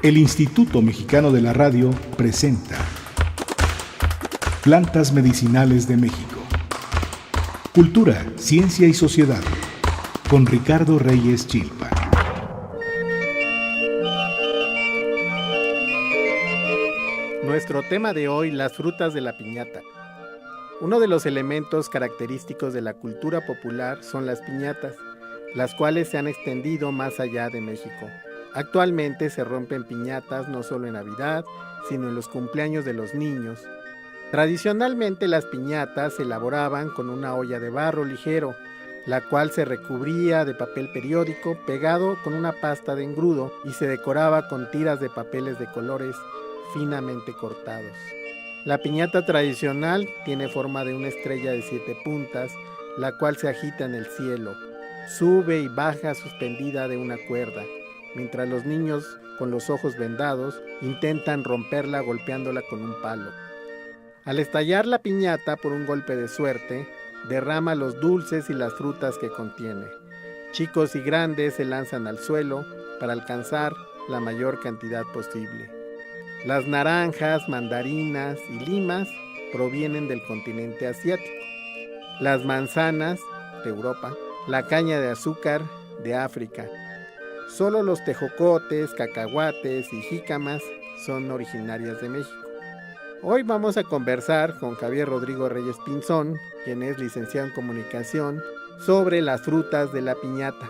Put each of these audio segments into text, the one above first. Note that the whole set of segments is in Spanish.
El Instituto Mexicano de la Radio presenta Plantas Medicinales de México. Cultura, ciencia y sociedad. Con Ricardo Reyes Chilpa. Nuestro tema de hoy, las frutas de la piñata. Uno de los elementos característicos de la cultura popular son las piñatas, las cuales se han extendido más allá de México. Actualmente se rompen piñatas no solo en Navidad, sino en los cumpleaños de los niños. Tradicionalmente las piñatas se elaboraban con una olla de barro ligero, la cual se recubría de papel periódico pegado con una pasta de engrudo y se decoraba con tiras de papeles de colores finamente cortados. La piñata tradicional tiene forma de una estrella de 7 puntas, la cual se agita en el cielo, sube y baja suspendida de una cuerda, mientras los niños, con los ojos vendados, intentan romperla golpeándola con un palo. Al estallar la piñata por un golpe de suerte, derrama los dulces y las frutas que contiene. Chicos y grandes se lanzan al suelo para alcanzar la mayor cantidad posible. Las naranjas, mandarinas y limas provienen del continente asiático. Las manzanas, de Europa. La caña de azúcar, de África. Solo los tejocotes, cacahuates y jícamas son originarias de México. Hoy vamos a conversar con Javier Rodrigo Reyes Pinzón, quien es licenciado en comunicación, sobre las frutas de la piñata.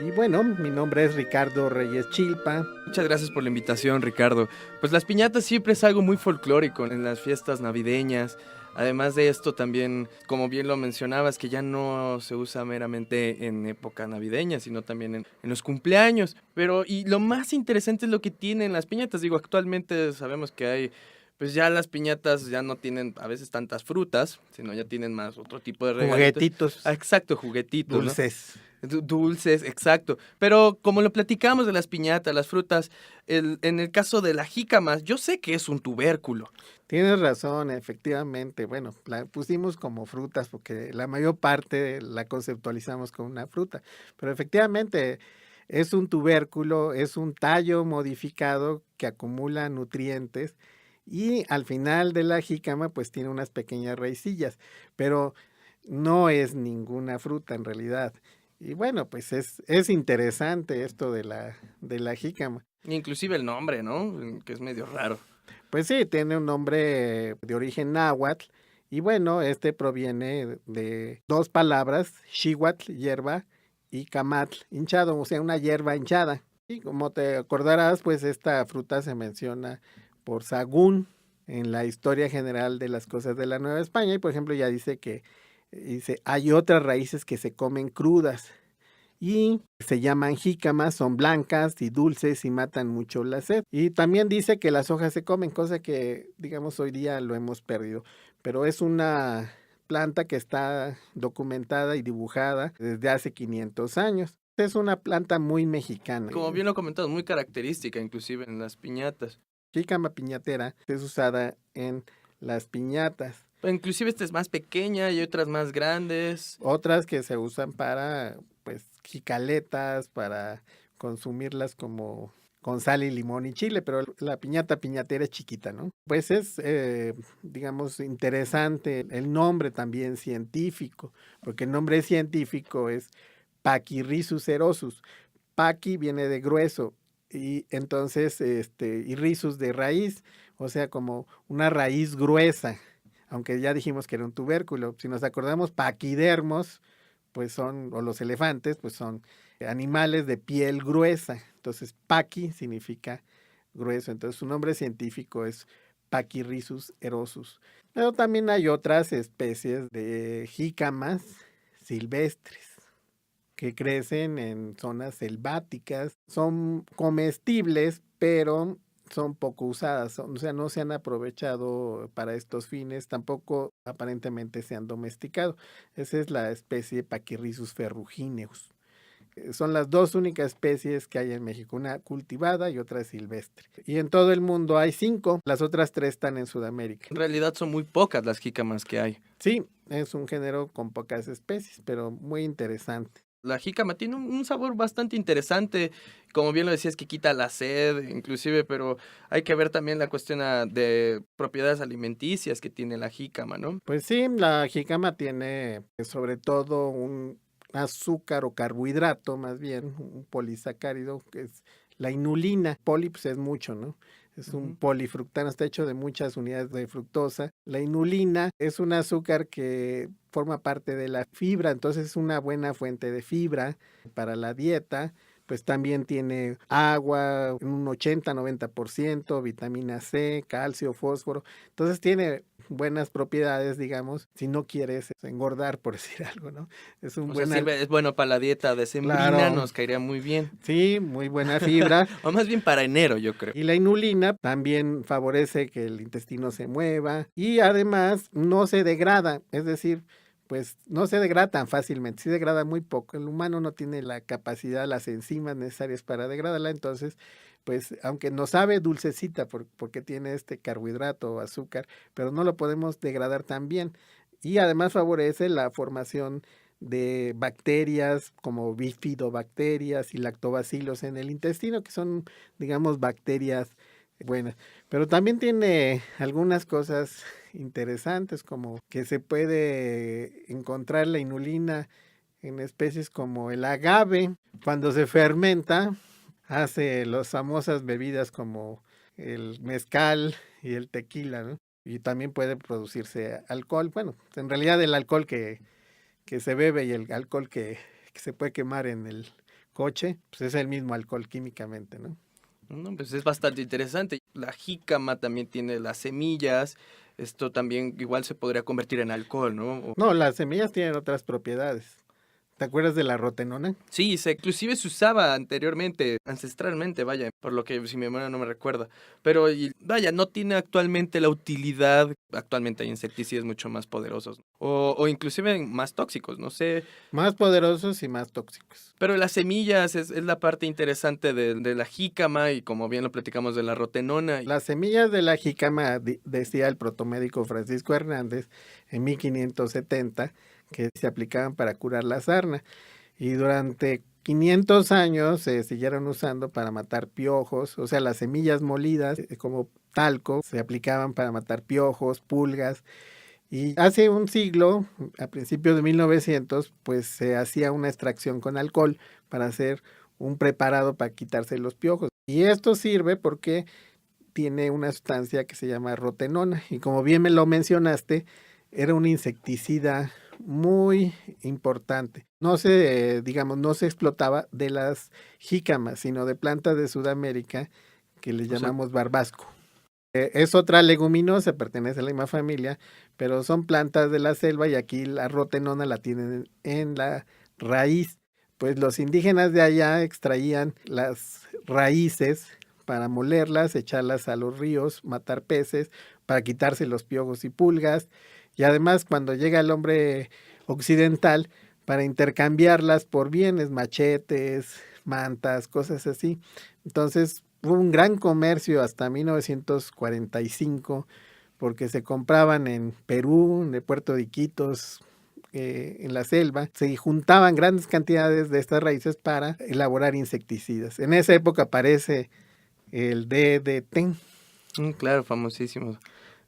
Y bueno, mi nombre es Ricardo Reyes Chilpa. Muchas gracias por la invitación, Ricardo. Pues las piñatas siempre es algo muy folclórico en las fiestas navideñas. Además de esto también, como bien lo mencionabas, que ya no se usa meramente en época navideña, sino también en los cumpleaños. Y lo más interesante es lo que tienen las piñatas. Digo, actualmente sabemos que hay, pues ya las piñatas ya no tienen a veces tantas frutas, sino ya tienen más otro tipo de regalitos. Juguetitos. Exacto, juguetitos, dulces. ¿no? Dulces, exacto. Pero como lo platicamos de las piñatas, las frutas, en el caso de la jícama, yo sé que es un tubérculo. Tienes razón, efectivamente. Bueno, la pusimos como frutas porque la mayor parte la conceptualizamos como una fruta. Pero efectivamente es un tubérculo, es un tallo modificado que acumula nutrientes y al final de la jícama pues tiene unas pequeñas raicillas, pero no es ninguna fruta en realidad. Y bueno, pues es interesante esto de la jícama. Inclusive el nombre, ¿no? Que es medio raro. Pues sí, tiene un nombre de origen náhuatl y bueno, proviene de dos palabras, xihuatl, hierba, y camatl, hinchado, o sea, una hierba hinchada. Y como te acordarás, pues esta fruta se menciona por Sagún en la historia general de las cosas de la Nueva España y por ejemplo ya dice hay otras raíces que se comen crudas y se llaman jícamas, son blancas y dulces y matan mucho la sed. Y también dice que las hojas se comen, cosa que digamos hoy día lo hemos perdido, pero es una planta que está documentada y dibujada desde hace 500 años. Es una planta muy mexicana. Como bien lo comentado, muy característica inclusive en las piñatas. Jícama piñatera es usada en las piñatas. Pero inclusive esta es más pequeña y otras más grandes. Otras que se usan para, pues, jicaletas, para consumirlas como con sal y limón y chile, pero la piñata piñatera es chiquita, ¿no? Pues es, digamos, interesante el nombre también científico, porque el nombre científico es Pachyrrhizus erosus. Paqui viene de grueso y entonces, y rhizus de raíz, o sea, como una raíz gruesa. Aunque ya dijimos que era un tubérculo. Si nos acordamos, paquidermos, pues son, o los elefantes, pues son animales de piel gruesa. Entonces, paqui significa grueso. Entonces, su nombre científico es Pachyrrhizus erosus. Pero también hay otras especies de jícamas silvestres que crecen en zonas selváticas. Son comestibles, pero son poco usadas, o sea, no se han aprovechado para estos fines, tampoco aparentemente se han domesticado. Esa es la especie Pachyrrhizus ferrugineus. Son las dos únicas especies que hay en México, una cultivada y otra silvestre. Y en todo el mundo hay 5, las otras 3 están en Sudamérica. En realidad son muy pocas las jícamas que hay. Sí, es un género con pocas especies, pero muy interesante. La jícama tiene un sabor bastante interesante, como bien lo decías, que quita la sed, inclusive, pero hay que ver también la cuestión de propiedades alimenticias que tiene la jícama, ¿no? Pues sí, la jícama tiene sobre todo un azúcar o carbohidrato, más bien, un polisacárido, que es la inulina. Poli, pues es mucho, ¿no? Es un polifructano, está hecho de muchas unidades de fructosa. La inulina es un azúcar que forma parte de la fibra, entonces es una buena fuente de fibra para la dieta. Pues también tiene agua, un 80-90%, vitamina C, calcio, fósforo. Entonces tiene buenas propiedades, digamos, si no quieres engordar, por decir algo, ¿no? Es un O buen... sea, es bueno para la dieta decembrina, Claro, nos caería muy bien. sí, muy buena fibra. O más bien para enero, yo creo. Y la inulina también favorece que el intestino se mueva y además no se degrada, es decir, pues no se degrada tan fácilmente, se degrada muy poco. El humano no tiene la capacidad, las enzimas necesarias para degradarla, entonces, pues aunque nos sabe dulcecita porque tiene este carbohidrato o azúcar, pero no lo podemos degradar tan bien. Y además favorece la formación de bacterias como bifidobacterias y lactobacilos en el intestino, que son, digamos, bacterias buenas. Pero también tiene algunas cosas interesantes, como que se puede encontrar la inulina en especies como el agave. Cuando se fermenta, hace las famosas bebidas como el mezcal y el tequila, ¿no? Y también puede producirse alcohol. Bueno, en realidad el alcohol que se bebe y el alcohol que se puede quemar en el coche, pues es el mismo alcohol químicamente, ¿no? No, pues es bastante interesante. La jícama también tiene las semillas. Esto también igual se podría convertir en alcohol, ¿no? No, las semillas tienen otras propiedades. ¿Te acuerdas de la rotenona? Sí, inclusive se usaba anteriormente, ancestralmente, vaya, por lo que si mi memoria no me recuerda. Pero vaya, no tiene actualmente la utilidad. Actualmente hay insecticidas mucho más poderosos. O inclusive más tóxicos, no sé. Más poderosos y más tóxicos. Pero las semillas es la parte interesante de la jícama y como bien lo platicamos de la rotenona. Las semillas de la jícama, decía el protomédico Francisco Hernández en 1570, que se aplicaban para curar la sarna. Y durante 500 años se siguieron usando para matar piojos, o sea, las semillas molidas como talco se aplicaban para matar piojos, pulgas. Y hace un siglo, a principios de 1900, pues se hacía una extracción con alcohol para hacer un preparado para quitarse los piojos. Y esto sirve porque tiene una sustancia que se llama rotenona. Y como bien me lo mencionaste, era un insecticida muy importante. No se, digamos, no se explotaba de las jícamas, sino de plantas de Sudamérica que les llamamos barbasco. Es otra leguminosa, pertenece a la misma familia, pero son plantas de la selva y aquí la rotenona la tienen en la raíz. Pues los indígenas de allá extraían las raíces para molerlas, echarlas a los ríos, matar peces, para quitarse los piojos y pulgas. Y además cuando llega el hombre occidental, para intercambiarlas por bienes, machetes, mantas, cosas así. Entonces hubo un gran comercio hasta 1945 porque se compraban en Perú, en el puerto de Iquitos, en la selva, se juntaban grandes cantidades de estas raíces para elaborar insecticidas. En esa época aparece el DDT. Claro, famosísimo.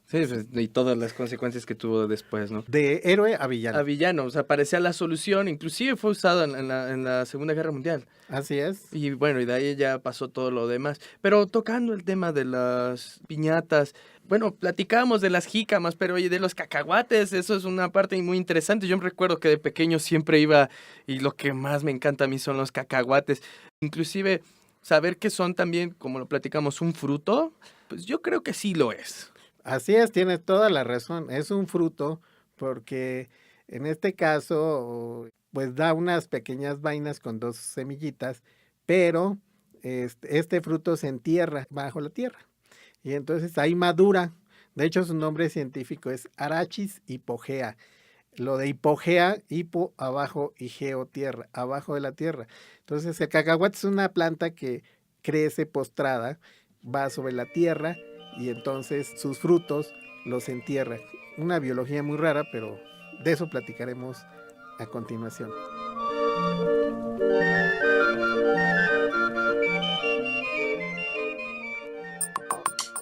Sí, y todas las consecuencias que tuvo después, ¿no? De héroe a villano. A villano, o sea, parecía la solución, inclusive fue usado en la Segunda Guerra Mundial. Así es. Y bueno, y de ahí ya pasó todo lo demás. Pero tocando el tema de las piñatas, bueno, platicábamos de las jícamas, pero oye, de los cacahuates, eso es una parte muy interesante. Yo me recuerdo que de pequeño siempre iba, y lo que más me encanta a mí son los cacahuates. Inclusive, saber que son también, como lo platicamos, un fruto, pues yo creo que sí lo es. Así es, tienes toda la razón. Es un fruto porque en este caso, pues da unas pequeñas vainas con dos semillitas, pero este fruto se entierra bajo la tierra y entonces ahí madura. De hecho, su nombre científico es Arachis hipogea. Lo de hipogea, hipo abajo y geo tierra, abajo de la tierra. Entonces el cacahuate es una planta que crece postrada, va sobre la tierra y entonces sus frutos los entierra. Una biología muy rara, pero de eso platicaremos a continuación.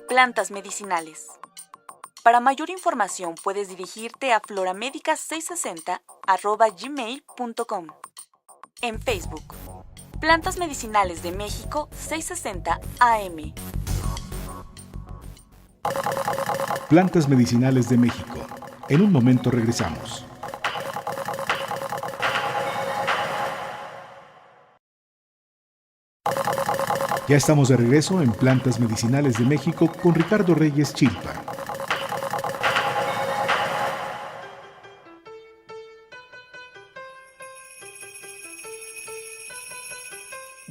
Plantas medicinales. Para mayor información puedes dirigirte a floramedica660@gmail.com. En Facebook, Plantas Medicinales de México 660 AM. Plantas Medicinales de México. En un momento regresamos. Ya estamos de regreso en Plantas Medicinales de México con Ricardo Reyes Chilpa.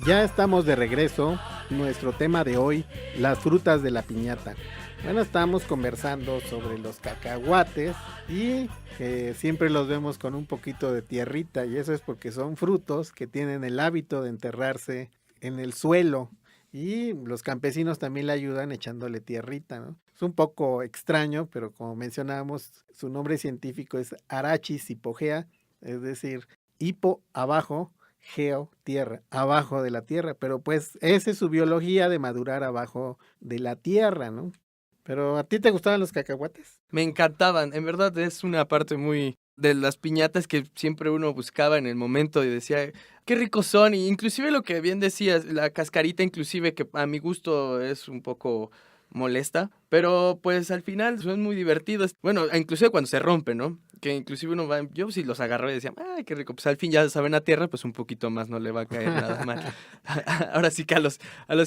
Ya estamos de regreso. Nuestro tema de hoy, las frutas de la piñata. Bueno, estamos conversando sobre los cacahuates y siempre los vemos con un poquito de tierrita, y eso es porque son frutos que tienen el hábito de enterrarse en el suelo, y los campesinos también le ayudan echándole tierrita, ¿no? Es un poco extraño, pero como mencionábamos, su nombre científico es Arachis hipogea, es decir, hipo abajo, geo, tierra, abajo de la tierra, pero pues esa es su biología de madurar abajo de la tierra, ¿no? Pero ¿a ti te gustaban los cacahuates? Me encantaban, en verdad es una parte muy de las piñatas que siempre uno buscaba en el momento y decía, qué ricos son, y inclusive lo que bien decías, la cascarita inclusive que a mi gusto es un poco molesta, pero pues al final son muy divertidos. Bueno, inclusive cuando se rompen, ¿no? Que inclusive uno va, yo sí los agarré y decía, ay, qué rico, pues al fin ya saben a tierra, pues un poquito más no le va a caer nada mal. Ahora sí que a los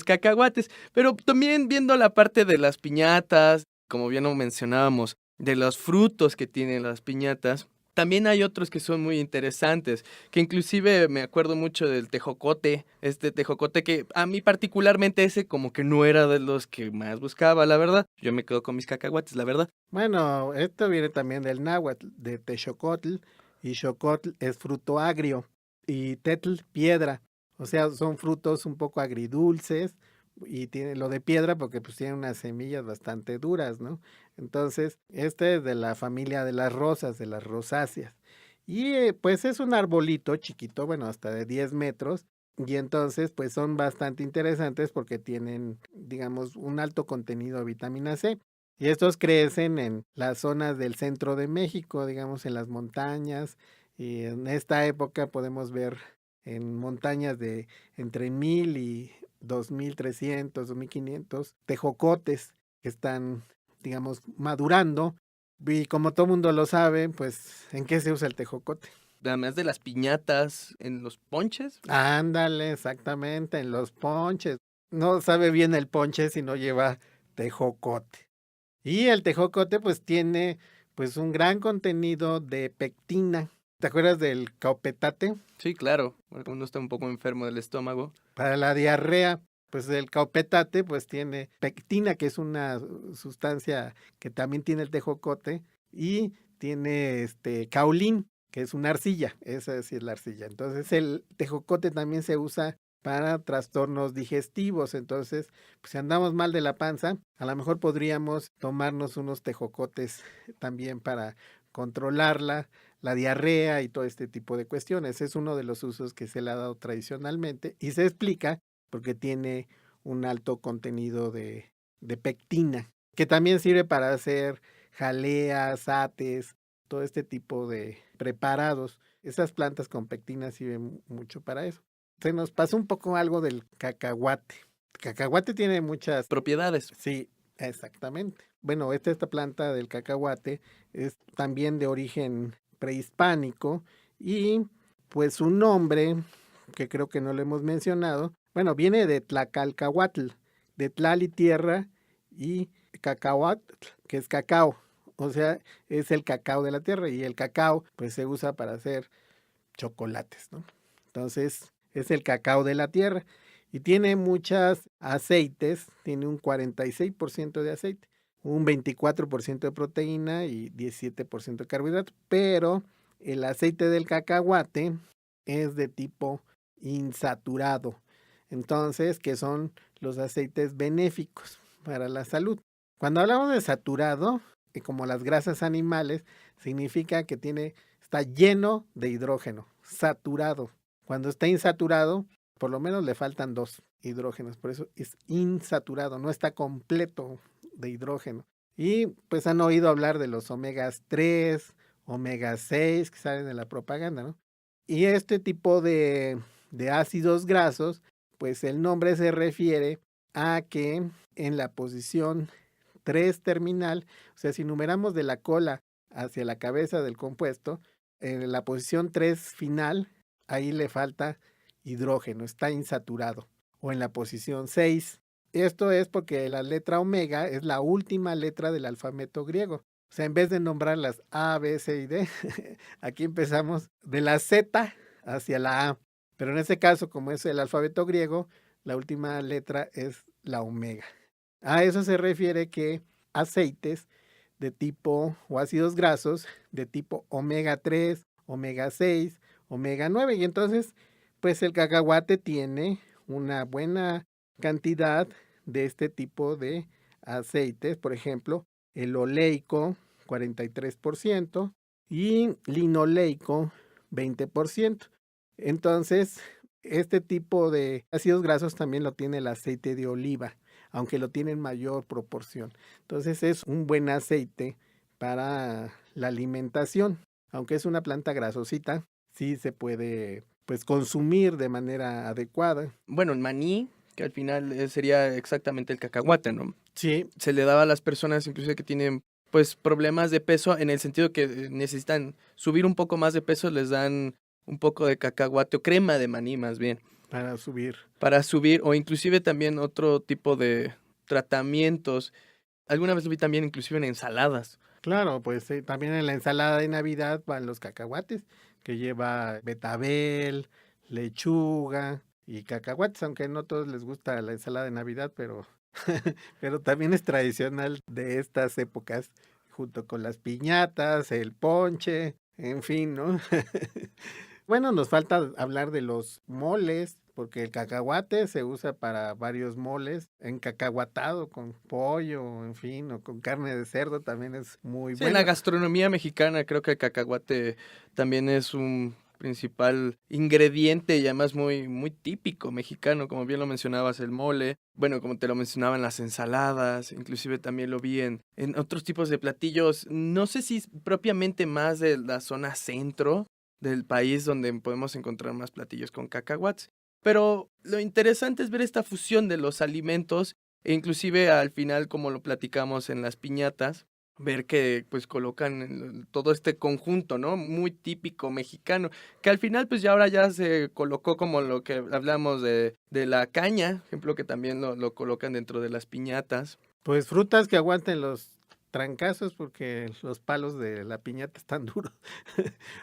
cacahuates, pero también viendo la parte de las piñatas, como bien lo mencionábamos, de los frutos que tienen las piñatas, también hay otros que son muy interesantes, que inclusive me acuerdo mucho del tejocote, este tejocote que a mí particularmente ese como que no era de los que más buscaba, la verdad. Yo me quedo con mis cacahuates, la verdad. Bueno, esto viene también del náhuatl, de texocotl, y xocotl es fruto agrio, y tetl, piedra. O sea, son frutos un poco agridulces, y tiene lo de piedra porque pues tiene unas semillas bastante duras, ¿no? Entonces, este es de la familia de las rosas, de las rosáceas. Y pues es un arbolito chiquito, bueno, hasta de 10 metros, y entonces pues son bastante interesantes porque tienen, digamos, un alto contenido de vitamina C. Y estos crecen en las zonas del centro de México, digamos, en las montañas. Y en esta época podemos ver en montañas de entre 1000 y 2300, 2500 tejocotes que están, digamos, madurando. Y como todo mundo lo sabe, pues, ¿en qué se usa el tejocote? Además de las piñatas, en los ponches. Ándale, exactamente, en los ponches. No sabe bien el ponche si no lleva tejocote. Y el tejocote pues tiene pues un gran contenido de pectina. ¿Te acuerdas del caupetate? Sí, claro, porque uno está un poco enfermo del estómago. Para la diarrea, pues el caupetate pues tiene pectina, que es una sustancia que también tiene el tejocote, y tiene caulín, que es una arcilla, esa sí es la arcilla. Entonces el tejocote también se usa para trastornos digestivos. Entonces, pues si andamos mal de la panza, a lo mejor podríamos tomarnos unos tejocotes también para controlarla, la diarrea y todo este tipo de cuestiones. Es uno de los usos que se le ha dado tradicionalmente y se explica porque tiene un alto contenido de pectina, que también sirve para hacer jaleas, ates, todo este tipo de preparados. Esas plantas con pectina sirven mucho para eso. Se nos pasó un poco algo del cacahuate. El cacahuate tiene muchas Propiedades. Sí, exactamente. Bueno, esta planta del cacahuate es también de origen prehispánico y pues su nombre, que creo que no lo hemos mencionado, bueno, viene de Tlacalcahuatl, de Tlali tierra, y cacahuatl, que es cacao. O sea, es el cacao de la tierra, y el cacao pues se usa para hacer chocolates, ¿no? Entonces, es el cacao de la tierra y tiene muchos aceites, tiene un 46% de aceite, un 24% de proteína y 17% de carbohidrato, pero el aceite del cacahuate es de tipo insaturado. Entonces, que son los aceites benéficos para la salud. Cuando hablamos de saturado, como las grasas animales, significa que está lleno de hidrógeno, saturado. Cuando está insaturado, por lo menos le faltan 2 hidrógenos, por eso es insaturado, no está completo de hidrógeno. Y pues han oído hablar de los omegas 3, omega 6 que salen en la propaganda, ¿no? Y este tipo de ácidos grasos, pues el nombre se refiere a que en la posición 3 terminal, o sea, si numeramos de la cola hacia la cabeza del compuesto, en la posición 3 final, ahí le falta hidrógeno, está insaturado. O en la posición 6. Esto es porque la letra omega es la última letra del alfabeto griego. O sea, en vez de nombrar las A, B, C y D, aquí empezamos de la Z hacia la A. Pero en este caso, como es el alfabeto griego, la última letra es la omega. A eso se refiere que aceites de tipo, o ácidos grasos de tipo omega 3, omega 6, omega 9. Y entonces, pues el cacahuate tiene una buena cantidad de este tipo de aceites. Por ejemplo, el oleico, 43%, y linoleico, 20%. Entonces, este tipo de ácidos grasos también lo tiene el aceite de oliva, aunque lo tiene en mayor proporción. Entonces es un buen aceite para la alimentación. Aunque es una planta grasosita, sí se puede pues consumir de manera adecuada. Bueno, el maní, que al final sería exactamente el cacahuate, ¿no? Sí. Se le daba a las personas inclusive que tienen pues problemas de peso, en el sentido que necesitan subir un poco más de peso, les dan un poco de cacahuate o crema de maní más bien. Para subir. Para subir, o inclusive también otro tipo de tratamientos. Alguna vez lo vi también inclusive en ensaladas. Claro, pues también en la ensalada de Navidad van los cacahuates, que lleva betabel, lechuga y cacahuates, aunque no a todos les gusta la ensalada de Navidad, pero, pero también es tradicional de estas épocas, junto con las piñatas, el ponche, en fin, ¿no? Bueno, nos falta hablar de los moles, porque el cacahuate se usa para varios moles, encacahuatado con pollo, en fin, o con carne de cerdo también es muy Sí, bueno. en la gastronomía mexicana creo que el cacahuate también es un principal ingrediente y además muy, muy típico mexicano, como bien lo mencionabas, el mole, bueno, como te lo mencionaban, las ensaladas, inclusive también lo vi en otros tipos de platillos, no sé si propiamente más de la zona centro del país donde podemos encontrar más platillos con cacahuates. Pero lo interesante es ver esta fusión de los alimentos e inclusive al final, como lo platicamos en las piñatas, ver que pues colocan todo este conjunto, ¿no? Muy típico mexicano, que al final pues ya ahora ya se colocó como lo que hablamos de la caña, ejemplo, que también lo colocan dentro de las piñatas. Pues frutas que aguanten los trancazos porque los palos de la piñata están duros.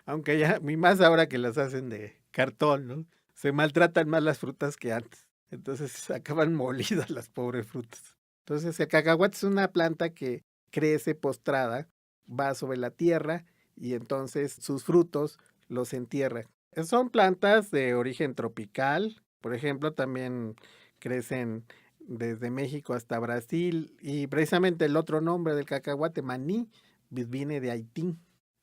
Aunque ya, y más ahora que las hacen de cartón, ¿no? Se maltratan más las frutas que antes. Entonces acaban molidas las pobres frutas. Entonces el cacahuate es una planta que crece postrada, va sobre la tierra y entonces sus frutos los entierra. Son plantas de origen tropical. Por ejemplo, también crecen desde México hasta Brasil, y precisamente el otro nombre del cacahuate, maní, viene de Haití.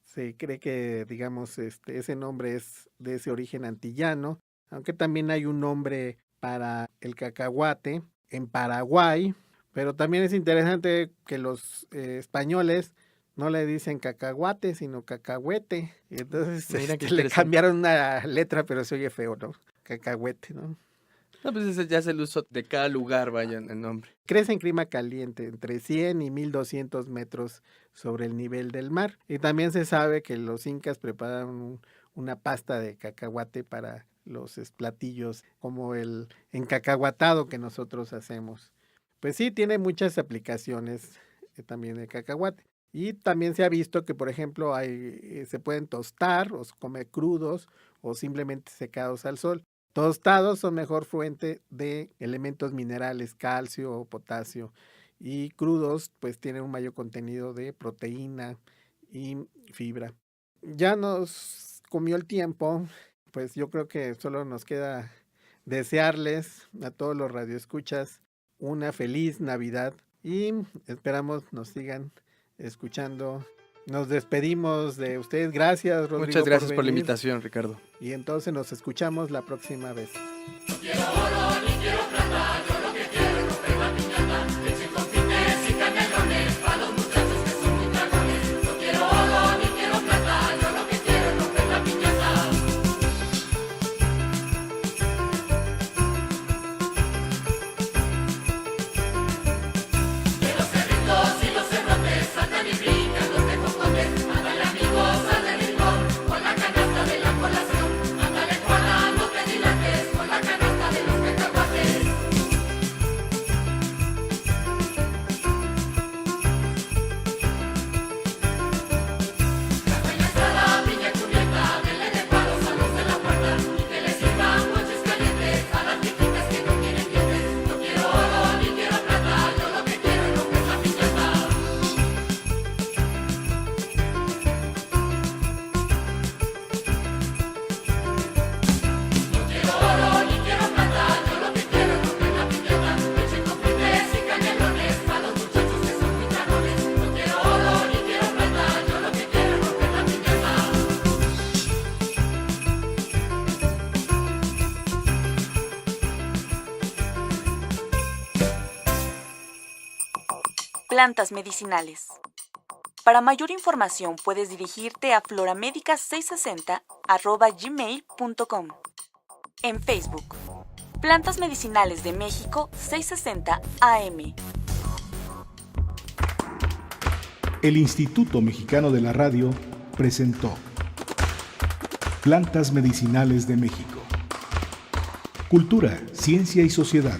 Se cree que, digamos, ese nombre es de ese origen antillano, aunque también hay un nombre para el cacahuate en Paraguay, pero también es interesante que los españoles no le dicen cacahuate, sino cacahuete, y entonces le cambiaron una letra, pero se oye feo, ¿no? Cacahuete, ¿no? No, pues ese ya es el uso de cada lugar, vaya, el nombre. Crece en clima caliente, entre 100 y 1200 metros sobre el nivel del mar. Y también se sabe que los incas prepararon una pasta de cacahuate para los platillos, como el encacahuatado que nosotros hacemos. Pues sí, tiene muchas aplicaciones también el cacahuate. Y también se ha visto que, por ejemplo, se pueden tostar o comer crudos o simplemente secados al sol. Tostados son mejor fuente de elementos minerales, calcio o potasio, y crudos pues tienen un mayor contenido de proteína y fibra. Ya nos comió el tiempo, pues yo creo que solo nos queda desearles a todos los radioescuchas una feliz Navidad y esperamos nos sigan escuchando. Nos despedimos de ustedes. Gracias, Rodrigo. Muchas gracias por la invitación, Ricardo. Y entonces nos escuchamos la próxima vez. No quiero oro ni quiero plata, yo lo que quiero es romper la piñata, leche con fines y canela. plantas medicinales. Para mayor información puedes dirigirte a floramedica660@gmail.com. En Facebook, Plantas Medicinales de México 660 AM. El Instituto Mexicano de la Radio presentó Plantas Medicinales de México. Cultura, ciencia y sociedad.